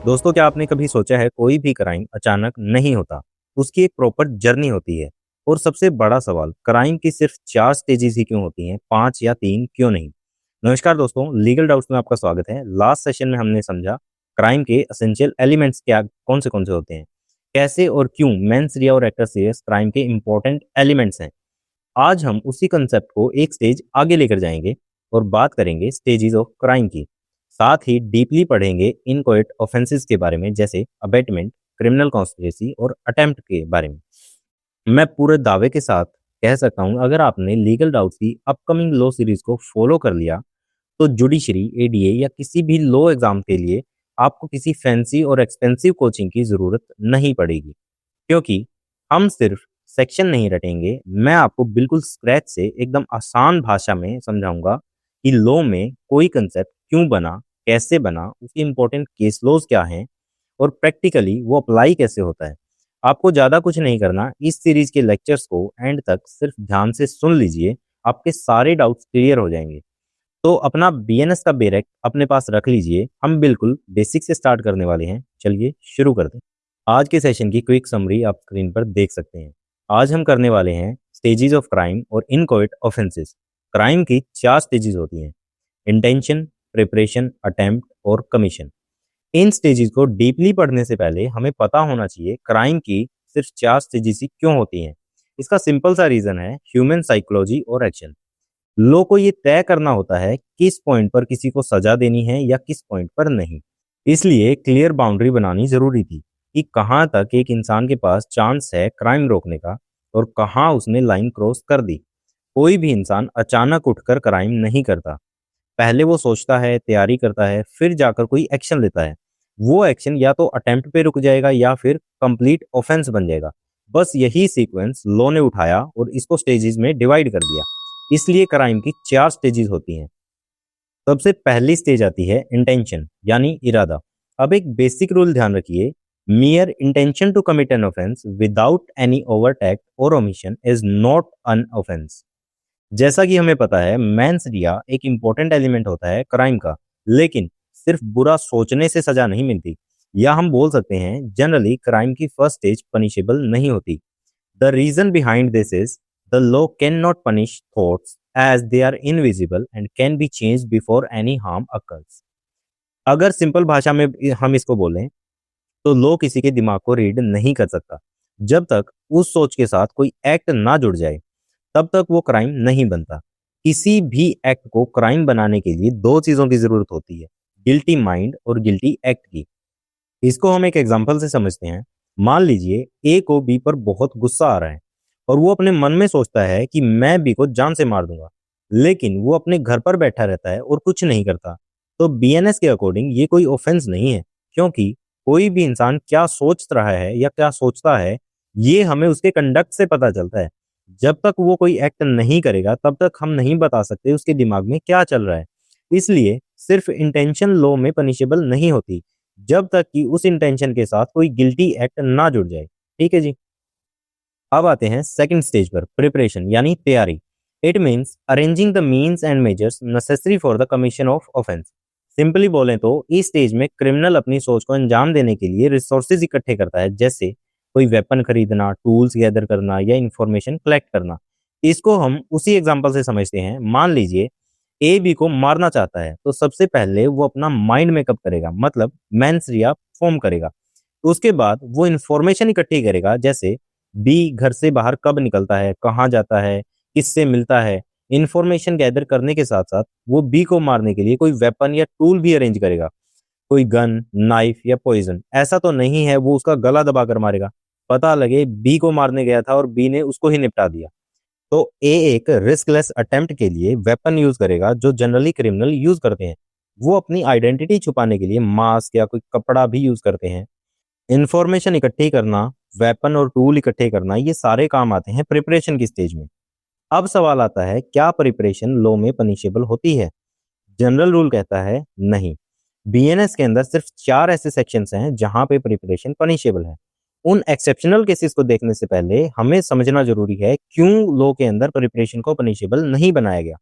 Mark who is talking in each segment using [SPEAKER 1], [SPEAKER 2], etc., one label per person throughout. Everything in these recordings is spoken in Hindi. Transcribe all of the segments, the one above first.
[SPEAKER 1] दोस्तों, क्या आपने कभी सोचा है कोई भी क्राइम अचानक नहीं होता। उसकी एक प्रॉपर जर्नी होती है। और सबसे बड़ा सवाल, क्राइम की सिर्फ 4 स्टेजेस ही क्यों होती हैं, 5 या 3 क्यों नहीं। नमस्कार दोस्तों, लीगल डाउट्स में आपका स्वागत है। लास्ट सेशन में हमने समझा क्राइम के एसेंशियल एलिमेंट्स क्या कौन से होते हैं, कैसे और क्यों मेंस रिया और एक्टर सीरियस क्राइम के इंपॉर्टेंट एलिमेंट्स हैं। आज हम उसी कंसेप्ट को एक स्टेज आगे लेकर जाएंगे और बात करेंगे स्टेजेस ऑफ क्राइम की। साथ ही डीपली पढ़ेंगे इनकोएट ऑफेंसेस के बारे में, जैसे अबेटमेंट, क्रिमिनल कॉन्स्पिरेसी और अटेम्प्ट के बारे में। मैं पूरे दावे के साथ कह सकता हूं, अगर आपने लीगल डाउट्स की अपकमिंग लॉ सीरीज को फॉलो कर लिया तो जुडिशरी, एडीए या किसी भी लॉ एग्जाम के लिए आपको किसी फैंसी और एक्सपेंसिव कोचिंग की ज़रूरत नहीं पड़ेगी, क्योंकि हम सिर्फ सेक्शन नहीं रटेंगे। मैं आपको बिल्कुल स्क्रैच से एकदम आसान भाषा में समझाऊंगा कि लॉ में कोई कंसेप्ट क्यों बना, कैसे बना, उसके इंपॉर्टेंट केस लॉज क्या हैं और प्रैक्टिकली वो अप्लाई कैसे होता है। आपको ज़्यादा कुछ नहीं करना, इस सीरीज के लेक्चर्स को एंड तक सिर्फ ध्यान से सुन लीजिए, आपके सारे डाउट्स क्लियर हो जाएंगे। तो अपना बीएनएस का बेरेक अपने पास रख लीजिए, हम बिल्कुल बेसिक से स्टार्ट करने वाले हैं। चलिए शुरू करते हैं। आज के सेशन की क्विक समरी आप स्क्रीन पर देख सकते हैं। आज हम करने वाले हैं स्टेजेस ऑफ क्राइम और इनकोएट ऑफेंसेस। क्राइम की 4 स्टेजेस होती हैं: इंटेंशन, प्रिपरेशन, अटेम्प्ट और कमीशन। इन स्टेजेस को डीपली पढ़ने से पहले हमें पता होना चाहिए क्राइम की सिर्फ 4 स्टेजेस ही क्यों होती हैं। इसका सिंपल सा रीजन है ह्यूमन साइकोलॉजी और एक्शन। लॉ को ये तय करना होता है किस पॉइंट पर किसी को सजा देनी है या किस पॉइंट पर नहीं। इसलिए क्लियर बाउंड्री बनानी जरूरी थी कि कहाँ तक एक इंसान के पास चांस है क्राइम रोकने का और कहाँ उसने लाइन क्रॉस कर दी। कोई भी इंसान अचानक उठकर क्राइम नहीं करता। पहले वो सोचता है, तैयारी करता है, फिर जाकर कोई एक्शन लेता है। वो एक्शन या तो अटेम्प्ट पे रुक जाएगा या फिर कंप्लीट ऑफेंस बन जाएगा। बस यही सीक्वेंस लॉ ने उठाया और इसको स्टेजेस में डिवाइड कर दिया। इसलिए क्राइम की 4 स्टेजेस होती हैं। सबसे पहली स्टेज आती है इंटेंशन, यानी इरादा। अब एक बेसिक रूल ध्यान रखिए, mere intention to commit an offense without any overt act or omission is not an offense। जैसा कि हमें पता है, मेंस रिया एक इंपॉर्टेंट एलिमेंट होता है क्राइम का, लेकिन सिर्फ बुरा सोचने से सजा नहीं मिलती। या हम बोल सकते हैं जनरली क्राइम की फर्स्ट स्टेज पनिशेबल नहीं होती। The reason behind this is the law can not punish thoughts as they are invisible and can be change before any harm occurs. अगर सिंपल भाषा में हम इसको बोलें तो लॉ किसी के दिमाग को रीड नहीं कर सकता। जब तक उस सोच के साथ कोई एक्ट ना जुड़ जाए तब तक वो क्राइम नहीं बनता। किसी भी एक्ट को क्राइम बनाने के लिए 2 चीजों की जरूरत होती है, गिल्टी माइंड और गिल्टी एक्ट की। इसको हम एक एग्जांपल से समझते हैं। मान लीजिए ए को बी पर बहुत गुस्सा आ रहा है और वो अपने मन में सोचता है कि मैं बी को जान से मार दूंगा, लेकिन वो अपने घर पर बैठा रहता है और कुछ नहीं करता। तो बीएनएस के अकॉर्डिंग ये कोई ऑफेंस नहीं है, क्योंकि कोई भी इंसान क्या सोच रहा है या क्या सोचता है ये हमें उसके कंडक्ट से पता चलता है। जब तक वो कोई एक्ट नहीं करेगा तब तक हम नहीं बता सकते उसके दिमाग में क्या चल रहा है। इसलिए सिर्फ इंटेंशन लॉ में पनिशेबल नहीं होती जब तक कि उस इंटेंशन के साथ कोई गिल्टी एक्ट ना जुड़ जाए। ठीक है जी। अब आते हैं सेकंड स्टेज पर, प्रिपरेशन यानी तैयारी। It means arranging the means and measures necessary for the commission of offence. Simply बोलें तो इस स्टेज में क्रिमिनल अपनी सोच को अंजाम देने के लिए रिसोर्सेज इकट्ठे करता है, जैसे कोई वेपन खरीदना, टूल्स गैदर करना या इंफॉर्मेशन कलेक्ट करना। इसको हम उसी एग्जांपल से समझते हैं। मान लीजिए ए बी को मारना चाहता है, तो सबसे पहले वो अपना माइंड मेकअप करेगा, मतलब मेंस रिया फॉर्म करेगा। उसके बाद वो इंफॉर्मेशन इकट्ठी करेगा, जैसे बी घर से बाहर कब निकलता है, कहाँ जाता है, किससे मिलता है। इंफॉर्मेशन गैदर करने के साथ साथ वो बी को मारने के लिए कोई वेपन या टूल भी अरेंज करेगा, कोई गन, नाइफ या पॉइजन। ऐसा तो नहीं है वो उसका गला दबा कर मारेगा, पता लगे बी को मारने गया था और बी ने उसको ही निपटा दिया। तो ए एक रिस्कलेस अटेम्प्ट के लिए वेपन यूज करेगा जो जनरली क्रिमिनल यूज करते हैं। वो अपनी आइडेंटिटी छुपाने के लिए मास्क या कोई कपड़ा भी यूज करते हैं। इंफॉर्मेशन इकट्ठी करना, वेपन और टूल इकट्ठे करना, ये सारे काम आते हैं प्रिपरेशन की स्टेज में। अब सवाल आता है, क्या प्रिपरेशन लॉ में पनिशेबल होती है? जनरल रूल कहता है नहीं। बीएनएस के अंदर सिर्फ 4 ऐसे सेक्शंस हैं जहां पे प्रिपरेशन पनिशेबल है। उन एक्सेप्शनल केसेस को देखने से पहले हमें समझना जरूरी है क्यों लॉ के अंदर प्रिपरेशन को पनिशेबल नहीं बनाया गया।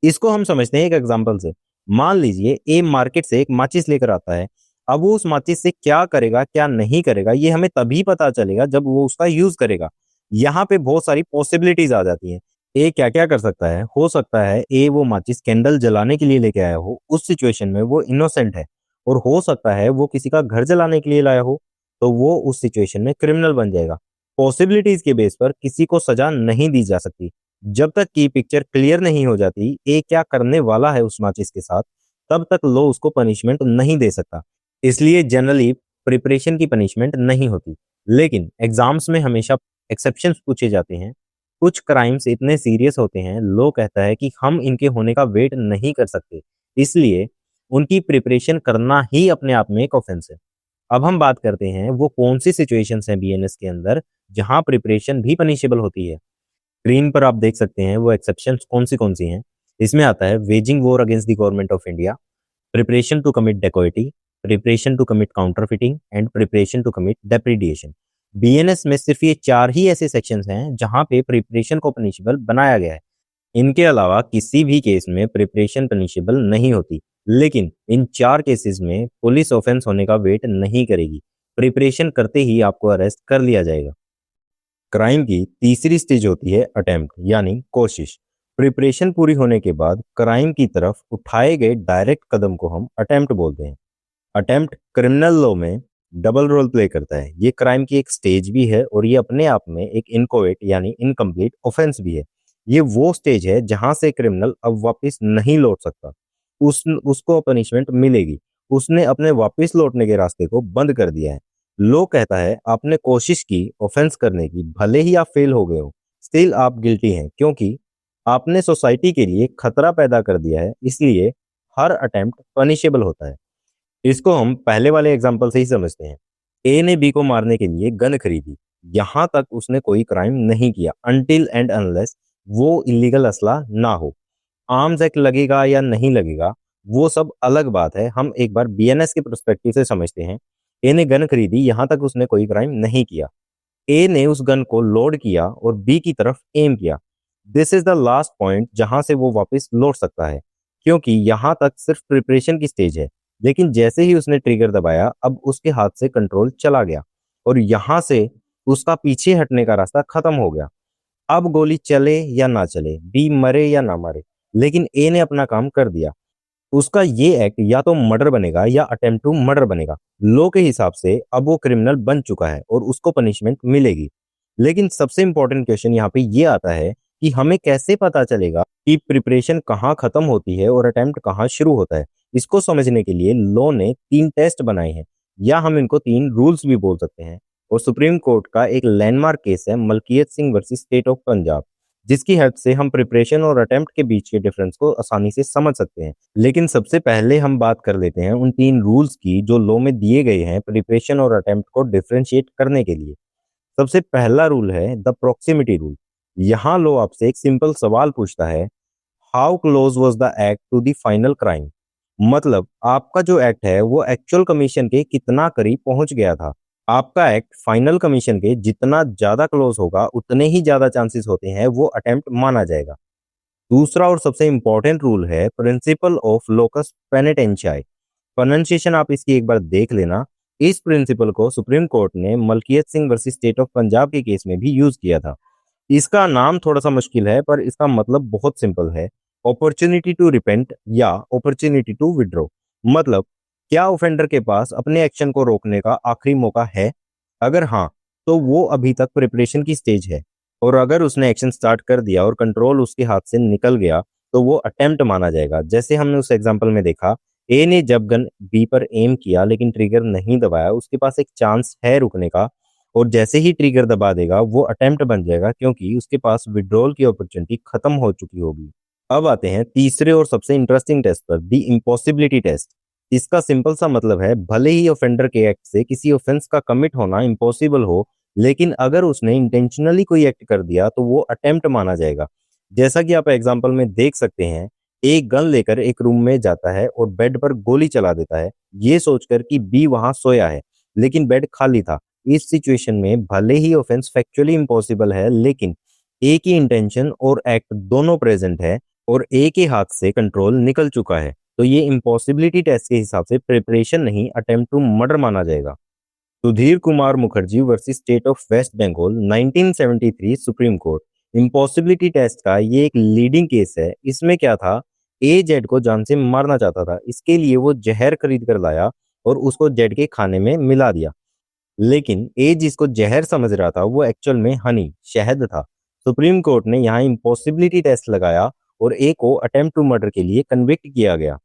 [SPEAKER 1] इसको हम समझते हैं एक एग्जांपल से। मान लीजिए ए मार्केट से एक माचिस लेकर आता है। अब वो उस माचिस से क्या करेगा क्या नहीं करेगा ये हमें तभी पता चलेगा जब वो उसका यूज करेगा। यहाँ पे बहुत सारी पॉसिबिलिटीज आ जाती हैं। ए क्या क्या कर सकता है, हो सकता है ए वो माचिस कैंडल जलाने के लिए लेके आया हो, उस सिचुएशन में वो इनोसेंट है। और हो सकता है वो किसी का घर जलाने के लिए लाया हो, तो वो उस सिचुएशन में क्रिमिनल बन जाएगा। पॉसिबिलिटीज के बेस पर किसी को सजा नहीं दी जा सकती। जब तक की पिक्चर क्लियर नहीं हो जाती ए क्या करने वाला है उस माचिस के साथ, तब तक लो उसको पनिशमेंट नहीं दे सकता। इसलिए जनरली प्रिपरेशन की पनिशमेंट नहीं होती। लेकिन एग्जाम्स में हमेशा एक्सेप्शंस पूछे जाते हैं। कुछ क्राइम्स इतने सीरियस होते हैं, लो कहता है कि हम इनके होने का वेट नहीं कर सकते, इसलिए उनकी प्रिपरेशन करना ही अपने आप में एक ऑफेंस है। अब हम बात करते हैं वो कौन सी सिचुएशंस हैं बीएनएस के अंदर जहां प्रिपरेशन भी पनिशेबल होती है। स्क्रीन पर आप देख सकते हैं वो एक्सेप्शंस कौन सी हैं। इसमें आता है waging war against the government of India, preparation to commit dacoity, preparation to commit counterfeiting and preparation to commit depredation. BNS में सिर्फ ये 4 ही ऐसे सेक्शंस हैं जहां पे प्रिपरेशन को पनिशेबल बनाया गया है। इनके अलावा किसी भी केस में प्रिपरेशन पनिशेबल नहीं होती। लेकिन इन 4 केसेस में पुलिस ऑफेंस होने का वेट नहीं करेगी, प्रिपरेशन करते ही आपको अरेस्ट कर लिया जाएगा। क्राइम की तीसरी स्टेज होती है अटेम्प्ट यानी कोशिश। प्रिपरेशन पूरी होने के बाद क्राइम की तरफ उठाए गए डायरेक्ट कदम को हम अटेम्प्ट बोलते हैं। अटेम्प्ट क्रिमिनल लॉ में डबल रोल प्ले करता है। ये क्राइम की एक स्टेज भी है और ये अपने आप में एक इनकोवेट यानी इनकम्प्लीट ऑफेंस भी है। ये वो स्टेज है जहां से क्रिमिनल अब वापस नहीं लौट सकता। उसको पनिशमेंट मिलेगी। उसने अपने वापस लौटने के रास्ते को बंद कर दिया है। लॉ कहता है आपने कोशिश की ऑफेंस करने की, भले ही आप फेल हो गए हो, स्टिल आप गिल्टी हैं क्योंकि आपने सोसाइटी के लिए खतरा पैदा कर दिया है, इसलिए हर अटेम्प्ट पनिशेबल होता है। इसको हम पहले वाले एग्जाम्पल से ही समझते हैं। ए ने बी को मारने के लिए गन खरीदी, यहां तक उसने कोई क्राइम नहीं किया अनटिल एंड अनलेस वो इलीगल असला ना हो। आर्म्स एक्ट लगेगा या नहीं लगेगा वो सब अलग बात है। हम एक बार बीएनएस के पर्सपेक्टिव से समझते हैं। ए ने गन खरीदी, यहां तक उसने कोई क्राइम नहीं किया। ए ने उस गन को लोड किया और बी की तरफ एम किया। This is the last point जहां से वो वापस लौट सकता है, क्योंकि यहां तक सिर्फ प्रिपरेशन की स्टेज है। लेकिन जैसे ही उसने ट्रिगर दबाया, अब उसके हाथ से कंट्रोल चला गया और यहां से उसका पीछे हटने का रास्ता खत्म हो गया। अब गोली चले या ना चले, बी मरे या ना मरे, लेकिन ए ने अपना काम कर दिया। उसका ये एक्ट या तो मर्डर बनेगा या अटेम्प्ट टू मर्डर बनेगा। लॉ के हिसाब से अब वो क्रिमिनल बन चुका है और उसको पनिशमेंट मिलेगी। लेकिन सबसे इंपॉर्टेंट क्वेश्चन यहाँ पे ये आता है कि हमें कैसे पता चलेगा कि प्रिपरेशन कहाँ खत्म होती है और अटेम्प्ट कहाँ शुरू होता है। इसको समझने के लिए लॉ ने 3 टेस्ट बनाए हैं, या हम इनको 3 रूल्स भी बोल सकते हैं। और सुप्रीम कोर्ट का एक लैंडमार्क केस है Malkiyat Singh versus state of Punjab, जिसकी हेल्प से हम प्रिपरेशन और अटेम्प्ट के बीच के डिफरेंस को आसानी से समझ सकते हैं। लेकिन सबसे पहले हम बात कर लेते हैं उन 3 रूल्स की जो लॉ में दिए गए हैं प्रिपरेशन और अटेम्प्ट को डिफरेंशिएट करने के लिए। सबसे पहला रूल है द प्रॉक्सिमिटी रूल। यहाँ लॉ आपसे एक सिंपल सवाल पूछता है, how close was the act to the final crime. मतलब आपका जो एक्ट है वो एक्चुअल कमीशन के कितना करीब पहुंच गया था। आपका एक्ट फाइनल कमीशन के जितना ज्यादा क्लोज होगा उतने ही ज्यादा चांसेस होते हैं वो अटेम्प्ट माना जाएगा। दूसरा और सबसे इंपॉर्टेंट रूल है प्रिंसिपल ऑफ लोकस पेनिटेंशियाई। प्रोनाउंसिएशन आप इसकी एक बार देख लेना। इस प्रिंसिपल को सुप्रीम कोर्ट ने Malkiyat Singh versus state of Punjab के केस में भी यूज किया था। इसका नाम थोड़ा सा मुश्किल है पर इसका मतलब बहुत सिंपल है, अपॉर्चुनिटी टू रिपेंट या अपॉर्चुनिटी टू विड्रॉ। मतलब क्या ऑफेंडर के पास अपने एक्शन को रोकने का आखिरी मौका है? अगर हाँ, तो वो अभी तक प्रिपरेशन की स्टेज है, और अगर उसने एक्शन स्टार्ट कर दिया और कंट्रोल उसके हाथ से निकल गया तो वो अटेम्प्ट माना जाएगा। जैसे हमने उस एग्जांपल में देखा, ए ने जब गन बी पर एम किया लेकिन ट्रिगर नहीं दबाया, उसके पास एक चांस है रुकने का, और जैसे ही ट्रिगर दबा देगा वो अटेम्प्ट बन जाएगा क्योंकि उसके पास विड्रॉल की अपॉर्चुनिटी खत्म हो चुकी होगी। अब आते हैं तीसरे और सबसे इंटरेस्टिंग टेस्ट पर, द इम्पॉसिबिलिटी टेस्ट। इसका सिंपल सा मतलब है, भले ही ऑफेंडर के एक्ट से किसी ऑफेंस का कमिट होना इम्पॉसिबल हो, लेकिन अगर उसने इंटेंशनली कोई एक्ट कर दिया तो वो अटेम्प्ट माना जाएगा। जैसा कि आप एग्जांपल में देख सकते हैं, एक गन लेकर एक रूम में जाता है और बेड पर गोली चला देता है, ये सोचकर कि बी वहां सोया है लेकिन बेड खाली था। इस सिचुएशन में भले ही ऑफेंस फैक्चुअली इम्पॉसिबल है, लेकिन ए की इंटेंशन और एक्ट दोनों प्रेजेंट है और ए के हाथ से कंट्रोल निकल चुका है, तो ये इम्पॉसिबिलिटी टेस्ट के हिसाब से प्रिपरेशन नहीं, अटेम्प्ट टू मर्डर माना जाएगा। Sudhir Kumar Mukherjee versus state of West Bengal 1973 supreme court. Impossibility test का ये एक लीडिंग केस है। इसमें क्या था, ए जेड को जान से मारना चाहता था, इसके लिए वो जहर खरीद कर लाया और उसको जेड के खाने में मिला दिया। लेकिन ए जिसको जहर समझ रहा था वो एक्चुअल में हनी, शहद था। सुप्रीम कोर्ट ने यहाँ इम्पॉसिबिलिटी टेस्ट लगाया और ए को अटेम्प्ट टू मर्डर के लिए कन्विक्ट किया गया।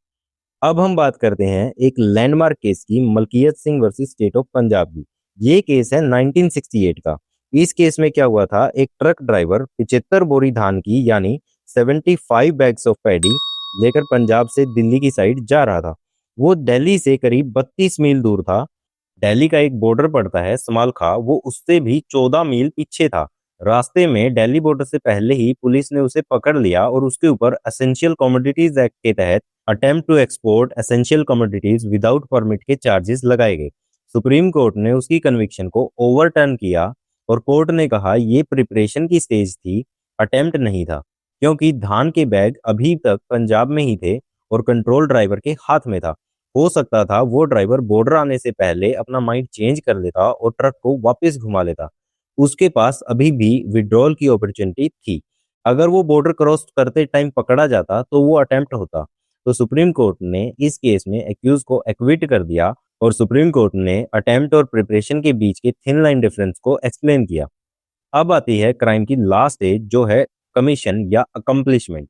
[SPEAKER 1] अब हम बात करते हैं एक लैंडमार्क केस की, Malkiyat Singh versus state of Punjab की। ये केस है 1968 का। इस केस में क्या हुआ था, एक ट्रक ड्राइवर 75 बोरी धान की यानी 75 बैग्स ऑफ पैडी लेकर पंजाब से दिल्ली की साइड जा रहा था। वो दिल्ली से करीब 32 मील दूर था। दिल्ली का एक बॉर्डर पड़ता है समालखा, वो उससे भी 14 मील पीछे था। रास्ते में दिल्ली बॉर्डर से पहले ही पुलिस ने उसे पकड़ लिया और उसके ऊपर एसेंशियल कमोडिटीज एक्ट के तहत attempt to export essential commodities without permit के चार्जेस लगाए गए। सुप्रीम कोर्ट ने उसकी कन्विक्शन को ओवरटर्न किया और कोर्ट ने कहा ये प्रिपरेशन की स्टेज थी, अटेम्प्ट नहीं था, क्योंकि धान के बैग अभी तक पंजाब में ही थे और कंट्रोल ड्राइवर के हाथ में था। हो सकता था वो ड्राइवर बॉर्डर आने से पहले अपना माइंड चेंज कर लेता और ट्रक को वापस घुमा लेता। उसके पास अभी भी विड्रॉल की अपॉर्चुनिटी थी। अगर वो बॉर्डर क्रॉस करते टाइम पकड़ा जाता तो वो अटेम्प्ट होता। तो सुप्रीम कोर्ट ने इस केस में एक्यूज को एक्विट कर दिया और सुप्रीम कोर्ट ने अटेम्प्ट और प्रिपरेशन के बीच के थिन लाइन डिफरेंस को एक्सप्लेन किया। अब आती है क्राइम की लास्ट स्टेज, जो है कमीशन या अकम्पलिशमेंट।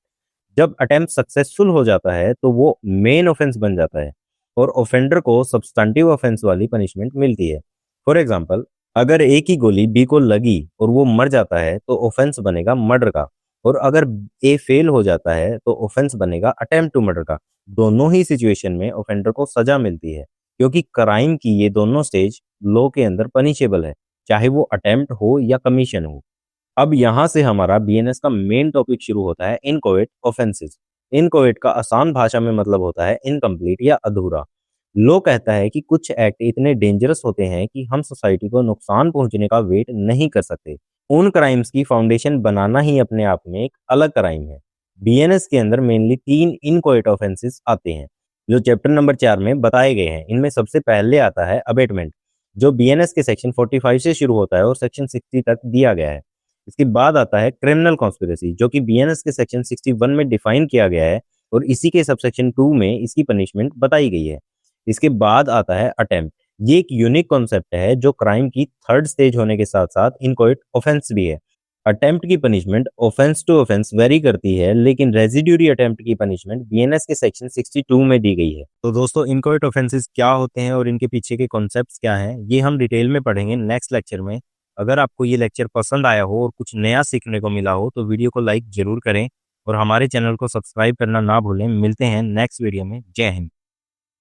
[SPEAKER 1] जब अटेम्प्ट सक्सेसफुल हो जाता है तो वो मेन ऑफेंस बन जाता है और ऑफेंडर को सब्सटेंटिव ऑफेंस वाली पनिशमेंट मिलती है। फॉर एग्जांपल, अगर ए की गोली बी को लगी और वो मर जाता है तो ऑफेंस बनेगा मर्डर का, और अगर ए फेल हो जाता है तो ऑफेंस बनेगा अटेम्प्ट टू मर्डर का। दोनों ही सिचुएशन में ऑफेंडर को सजा मिलती है, क्योंकि क्राइम की ये दोनों स्टेज लॉ के अंदर पनिशेबल है, चाहे वो अटेम्प्ट हो या कमीशन हो। अब यहाँ से हमारा बीएनएस का मेन टॉपिक शुरू होता है, इनकोवेट ऑफेंसेस। इनकोवेट का आसान भाषा में मतलब होता है इनकम्प्लीट या अधूरा। लॉ कहता है कि कुछ एक्ट इतने डेंजरस होते हैं कि हम सोसाइटी को नुकसान पहुंचने का वेट नहीं कर सकते। उन क्राइम्स की फाउंडेशन बनाना ही अपने आप में एक अलग क्राइम है। बीएनएस के अंदर मेनली 3 इनकोवेट ऑफेंसेस आते हैं जो चैप्टर नंबर 4 में बताए गए हैं। इनमें सबसे पहले आता है अबेटमेंट, जो बीएनएस के सेक्शन 45 से शुरू होता है और सेक्शन 60 तक दिया गया है। इसके बाद आता है क्रिमिनल कॉन्स्पिरेसी, जो कि बीएनएस के सेक्शन 61 में डिफाइन किया गया है और इसी के सबसेक्शन 2 में इसकी पनिशमेंट बताई गई है। इसके बाद आता है अटेम्प्ट। ये एक यूनिक कॉन्सेप्ट है जो क्राइम की थर्ड स्टेज होने के साथ साथ इनकोएट ऑफेंस भी है। अटेम्प्ट की punishment offence to offence vary करती है, लेकिन रेजिड्यूरी अटेम्प्ट की पनिशमेंट बीएनएस के सेक्शन 62 में दी गई है। तो दोस्तों, इनकोएट ऑफेंसेस क्या होते हैं और इनके पीछे के कॉन्सेप्ट्स क्या हैं, ये हम डिटेल में पढ़ेंगे नेक्स्ट लेक्चर में। अगर आपको ये लेक्चर पसंद आया हो और कुछ नया सीखने को मिला हो तो वीडियो को लाइक जरूर करें और हमारे चैनल को सब्सक्राइब करना ना भूलें। मिलते हैं नेक्स्ट वीडियो में। जय हिंद।